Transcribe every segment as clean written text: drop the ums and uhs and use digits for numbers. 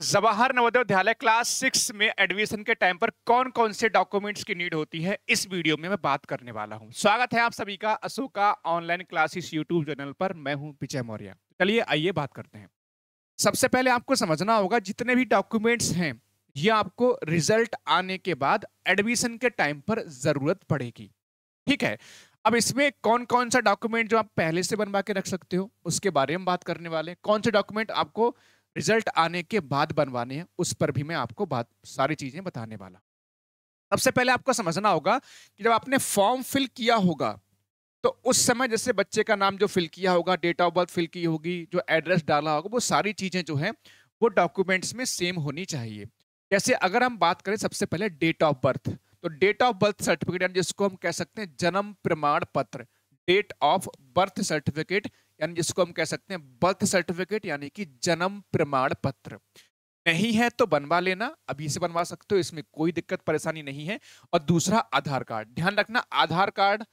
Jawahar Navodaya Vidyalaya class 6 में admission के time पर कौन कौन से डॉक्यूमेंट्स की नीड होती है इस वीडियो में मैं बात करने वाला हूं। स्वागत है आप सभी का Ashoka online classes YouTube channel पर। मैं हूं विजय मौर्य। चलिए आइए बात करते हैं। सबसे पहले आपको समझना होगा जितने भी डॉक्यूमेंट्स हैं ये आपको रिजल्ट आने के बाद एडमिशन के टाइम पर जरूरत पड़ेगी। ठीक है। अब इसमें कौन कौन सा डॉक्यूमेंट जो आप पहले से बनवा के रख सकते हो उसके बारे में बात करने वाले हैं। कौन से डॉक्यूमेंट आपको रिजल्ट आने के बाद बनवाने हैं उस पर भी मैं आपको बात सारी चीजें बताने वाला। सबसे पहले आपको समझना होगा कि जब आपने फॉर्म फिल किया होगा तो उस समय जैसे बच्चे का नाम जो फिल किया होगा, डेट ऑफ बर्थ फिल की होगी, जो एड्रेस डाला होगा, वो सारी चीजें जो है वो डॉक्यूमेंट्स में सेम होनी चाहिए। जैसे अगर हम बात करें सबसे पहले डेट ऑफ बर्थ, तो डेट ऑफ बर्थ सर्टिफिकेट यानी जिसको हम कह सकते हैं जन्म प्रमाण पत्र, डेट ऑफ बर्थ सर्टिफिकेट यानी जिसको हम कह सकते हैं बर्थ सर्टिफिकेट यानी कि जन्म प्रमाण पत्र। नहीं है तो बनवा लेना, अभी से बनवा सकते हो, इसमें कोई दिक्कत परेशानी नहीं है। और दूसरा आधार कार्ड, ध्यान रखना आधार कार्ड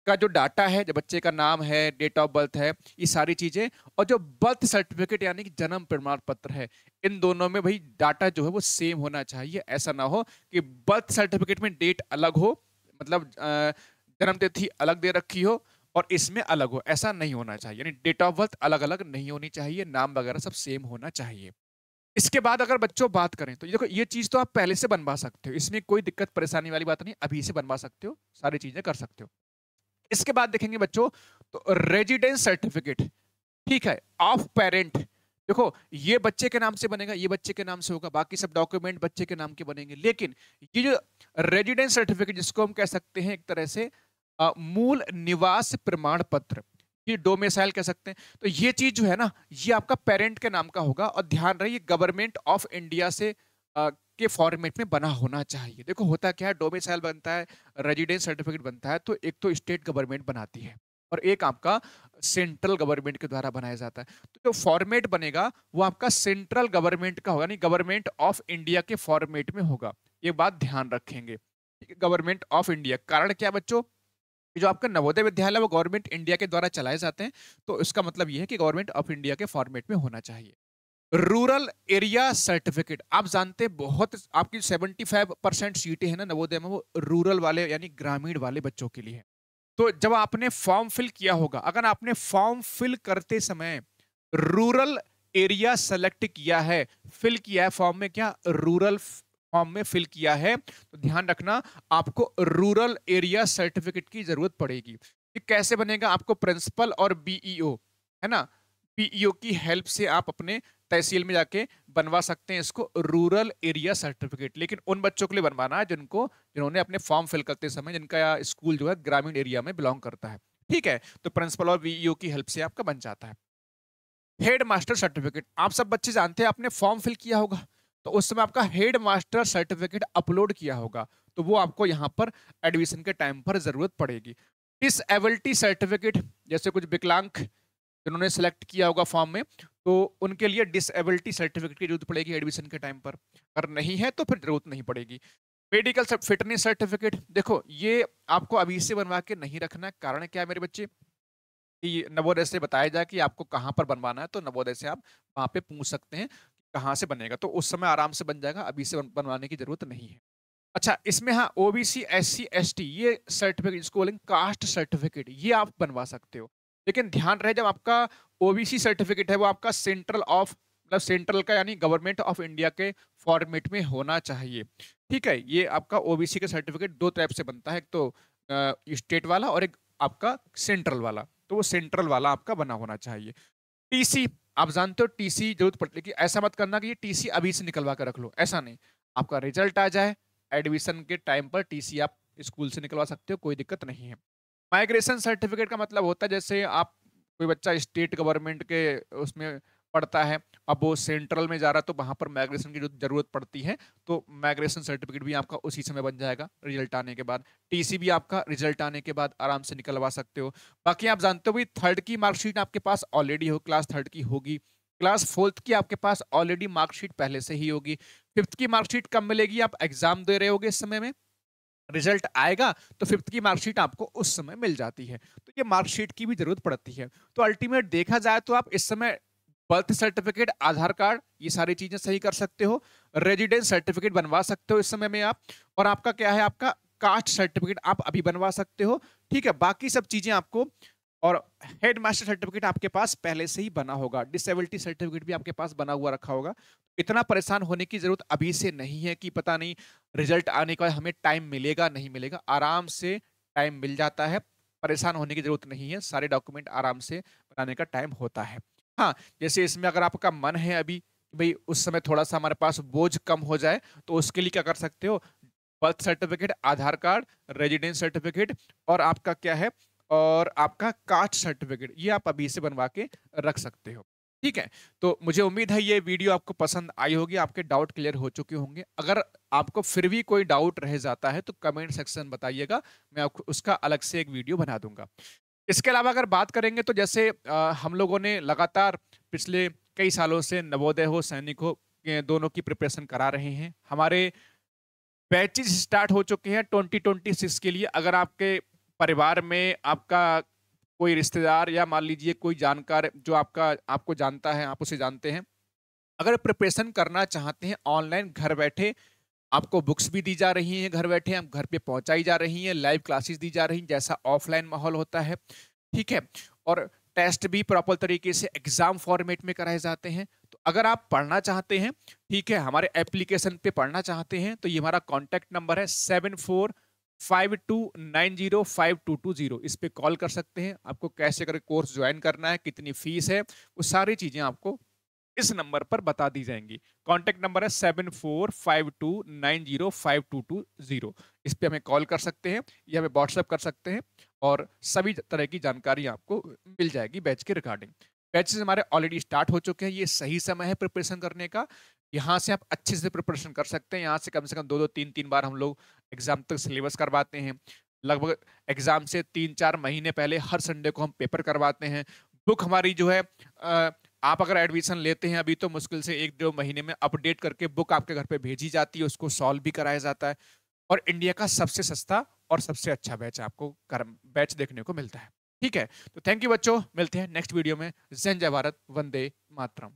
का जो डाटा है, जो बच्चे का नाम है, डेट ऑफ बर्थ है, ये सारी चीजें, और जो बर्थ सर्टिफिकेट यानी कि जन्म प्रमाण पत्र है, इन दोनों में भाई डाटा जो है वो सेम होना चाहिए। ऐसा ना हो कि बर्थ सर्टिफिकेट में डेट अलग हो, मतलब जन्म तिथि अलग दे रखी हो और इसमें अलग हो, ऐसा नहीं होना चाहिए। यानी डेट ऑफ बर्थ अलग अलग नहीं होनी चाहिए, नाम वगैरह सब सेम होना चाहिए। इसके बाद अगर बच्चों बात करें तो ये देखो, ये चीज तो आप पहले से बनवा सकते हो, इसमें कोई दिक्कत परेशानी वाली बात नहीं, अभी से बनवा सकते हो, सारी चीजें कर सकते हो। इसके बाद देखेंगे बच्चों तो रेजिडेंस सर्टिफिकेट, ठीक है, ऑफ पेरेंट। देखो ये बच्चे के नाम से बनेगा, ये बच्चे के नाम से होगा, बाकी सब डॉक्यूमेंट बच्चे के नाम के बनेंगे, लेकिन ये जो रेजिडेंस सर्टिफिकेट जिसको हम कह सकते हैं एक तरह से मूल निवास प्रमाण पत्र, ये डोमिसाइल कह सकते हैं, तो ये चीज जो है ना ये आपका पेरेंट के नाम का होगा। और ध्यान रहे ये गवर्नमेंट ऑफ इंडिया से के फॉर्मेट में बना होना चाहिए। देखो होता क्या है, डोमिसाइल बनता है, रेजिडेंस सर्टिफिकेट बनता है, तो एक तो स्टेट गवर्नमेंट बनाती है और एक आपका सेंट्रल गवर्नमेंट के द्वारा बनाया जाता है। तो जो फॉर्मेट बनेगा वो आपका सेंट्रल गवर्नमेंट का होगा, नहीं गवर्नमेंट ऑफ इंडिया के फॉर्मेट में होगा। ये बात ध्यान रखेंगे, गवर्नमेंट ऑफ इंडिया। कारण क्या है बच्चों, जो आपका नवोदय विद्यालय वो गवर्नमेंट इंडिया के द्वारा चलाए जाते हैं, तो इसका मतलब ये है कि गवर्नमेंट ऑफ इंडिया के फॉर्मेट में होना चाहिए। रूरल एरिया सर्टिफिकेट, आप जानते हैं बहुत आपकी 75% सीटें हैं ना नवोदय में वो रूरल वाले यानी ग्रामीण वाले बच्चों के लिए है। तो जब आपने फॉर्म फिल किया होगा, अगर आपने फॉर्म फिल करते समय रूरल एरिया सेलेक्ट किया है, फिल किया है फॉर्म में, क्या रूरल फॉर्म में फिल किया है, तो ध्यान रखना आपको रूरल एरिया सर्टिफिकेट की जरूरत पड़ेगी। ये कैसे बनेगा, आपको प्रिंसिपल और बीईओ, है ना, बीईओ की हेल्प से आप अपने तहसील में जाके बनवा सकते हैं इसको रूरल एरिया सर्टिफिकेट। लेकिन उन बच्चों के लिए बनवाना है जिन्होंने अपने फॉर्म फिल करते समय जिनका स्कूल जो है ग्रामीण एरिया में बिलोंग करता है। ठीक है, तो प्रिंसिपल और बीईओ की हेल्प से आपका बन जाता है। हेड मास्टर सर्टिफिकेट, आप सब बच्चे जानते हैं आपने फॉर्म फिल किया होगा तो उस समय आपका हेड मास्टर सर्टिफिकेट अपलोड किया होगा, तो वो आपको यहाँ पर एडमिशन के टाइम पर जरूरत पड़ेगी। डिसएबिलिटी सर्टिफिकेट, जैसे कुछ विकलांग जिन्होंने सेलेक्ट किया होगा फॉर्म में, तो उनके लिए डिसएबिलिटी सर्टिफिकेट की जरूरत पड़ेगी एडमिशन के टाइम पर। अगर नहीं है तो फिर जरूरत नहीं पड़ेगी। मेडिकल फिटनेस सर्टिफिकेट, देखो ये आपको अभी से बनवा के नहीं रखना है। कारण क्या है मेरे बच्चे, कि नवोदय से बताया जाए कि आपको कहाँ पर बनवाना है, तो नवोदय से आप वहाँ पे पूछ सकते हैं कि कहाँ से बनेगा, तो उस समय आराम से बन जाएगा, अभी से बनवाने की जरूरत नहीं है। अच्छा, इसमें हाँ ओबीसी एससी एसटी ये सर्टिफिकेट जिसको बोलेंगे कास्ट सर्टिफिकेट, ये आप बनवा सकते हो। लेकिन ध्यान रहे जब आपका ओबीसी सर्टिफिकेट है वो आपका सेंट्रल ऑफ, मतलब सेंट्रल का यानी गवर्नमेंट ऑफ इंडिया के फॉर्मेट में होना चाहिए। ठीक है, ये आपका ओबीसी का सर्टिफिकेट दो टाइप से बनता है, एक तो स्टेट वाला और एक आपका सेंट्रल वाला, तो वो सेंट्रल वाला आपका बना होना चाहिए। टीसी, आप जानते हो टीसी जरूरत पड़ती है, कि ऐसा मत करना कि ये टीसी अभी से निकलवा कर रख लो, ऐसा नहीं। आपका रिजल्ट आ जाए एडमिशन के टाइम पर टीसी आप स्कूल से निकलवा सकते हो, कोई दिक्कत नहीं है। माइग्रेशन सर्टिफिकेट का मतलब होता है जैसे आप कोई बच्चा स्टेट गवर्नमेंट के उसमें पढ़ता है, अब वो सेंट्रल में जा रहा है तो वहां पर माइग्रेशन की जो जरूरत पड़ती है, तो माइग्रेशन सर्टिफिकेट भी आपका उसी समय बन जाएगा रिजल्ट आने के बाद। टीसी भी आपका रिजल्ट आने के बाद आराम से निकलवा सकते हो। बाकी आप जानते हो भाई थर्ड की मार्कशीट आपके पास ऑलरेडी हो, क्लास थर्ड की होगी, क्लास फोर्थ की आपके पास ऑलरेडी मार्कशीट पहले से ही होगी, फिफ्थ की मार्कशीट कब मिलेगी, आप एग्जाम दे रहे होगे इस समय में, रिजल्ट आएगा तो फिफ्थ की मार्कशीट आपको उस समय मिल जाती है, तो ये मार्कशीट की भी जरूरत पड़ती है। तो अल्टीमेट देखा जाए तो आप इस समय बर्थ सर्टिफिकेट, आधार कार्ड, ये सारी चीजें सही कर सकते हो। रेजिडेंस सर्टिफिकेट बनवा सकते हो इस समय में आप। और आपका क्या है, आपका कास्ट सर्टिफिकेट आप अभी बनवा सकते हो। ठीक है, बाकी सब चीजें आपको, और हेड मास्टर सर्टिफिकेट आपके पास पहले से ही बना होगा, डिसेबिलिटी सर्टिफिकेट भी आपके पास बना हुआ रखा होगा। इतना परेशान होने की जरूरत अभी से नहीं है कि पता नहीं रिजल्ट आने के बाद हमें टाइम मिलेगा नहीं मिलेगा। आराम से टाइम मिल जाता है, परेशान होने की जरूरत नहीं है, सारे डॉक्यूमेंट आराम से बनाने का टाइम होता है। हाँ, जैसे इसमें अगर आपका मन है अभी भाई उस समय थोड़ा सा हमारे पास बोझ कम हो जाए, तो उसके लिए क्या कर सकते हो, बर्थ सर्टिफिकेट, आधार कार्ड, रेजिडेंस सर्टिफिकेट, और आपका क्या है, और आपका कास्ट सर्टिफिकेट, ये आप अभी से बनवा के रख सकते हो। ठीक है, तो मुझे उम्मीद है ये वीडियो आपको पसंद आई होगी, आपके डाउट क्लियर हो चुके होंगे। अगर आपको फिर भी कोई डाउट रह जाता है तो कमेंट सेक्शन बताइएगा, मैं आपको उसका अलग से एक वीडियो बना दूंगा। इसके अलावा अगर बात करेंगे तो जैसे हम लोगों ने लगातार पिछले कई सालों से नवोदय हो, सैनिक हो, ये दोनों की प्रिपरेशन करा रहे हैं। हमारे बैचेस स्टार्ट हो चुके हैं 2026 के लिए। अगर आपके परिवार में आपका कोई रिश्तेदार या मान लीजिए कोई जानकार जो आपको जानता है, आप उसे जानते हैं, अगर प्रिपरेशन करना चाहते हैं ऑनलाइन घर बैठे, आपको बुक्स भी दी जा रही हैं घर बैठे, हम घर पे पहुंचाई जा रही हैं, लाइव क्लासेस दी जा रही हैं जैसा ऑफलाइन माहौल होता है। ठीक है, और टेस्ट भी प्रॉपर तरीके से एग्जाम फॉर्मेट में कराए जाते हैं। तो अगर आप पढ़ना चाहते हैं, ठीक है, हमारे एप्लीकेशन पे पढ़ना चाहते हैं, तो ये हमारा कॉन्टैक्ट नंबर है 7452905220। इस पे कॉल कर सकते हैं। आपको कैसे करके कोर्स ज्वाइन करना है, कितनी फीस है, वो सारी चीजें आपको इस नंबर पर बता दी जाएंगी। कॉन्टैक्ट नंबर है 7452905220। इस पे हमें कॉल कर सकते हैं या हमें व्हाट्सएप कर सकते हैं, और सभी तरह की जानकारी आपको मिल जाएगी बैच के रिगार्डिंग। बैचेस हमारे ऑलरेडी स्टार्ट हो चुके हैं, ये सही समय है प्रिपरेशन करने का। यहाँ से आप अच्छे से प्रिपरेशन कर सकते हैं। यहाँ से कम 2-2 3-3 बार हम लोग एग्जाम तक सिलेबस करवाते हैं। लगभग एग्जाम से 3-4 महीने पहले हर संडे को हम पेपर करवाते हैं। बुक हमारी जो है, आप अगर एडमिशन लेते हैं अभी तो मुश्किल से 1-2 महीने में अपडेट करके बुक आपके घर पे भेजी जाती है, उसको सॉल्व भी कराया जाता है। और इंडिया का सबसे सस्ता और सबसे अच्छा बैच आपको बैच देखने को मिलता है। ठीक है, तो थैंक यू बच्चों, मिलते हैं नेक्स्ट वीडियो में। जय जय भारत, वंदे मातरम।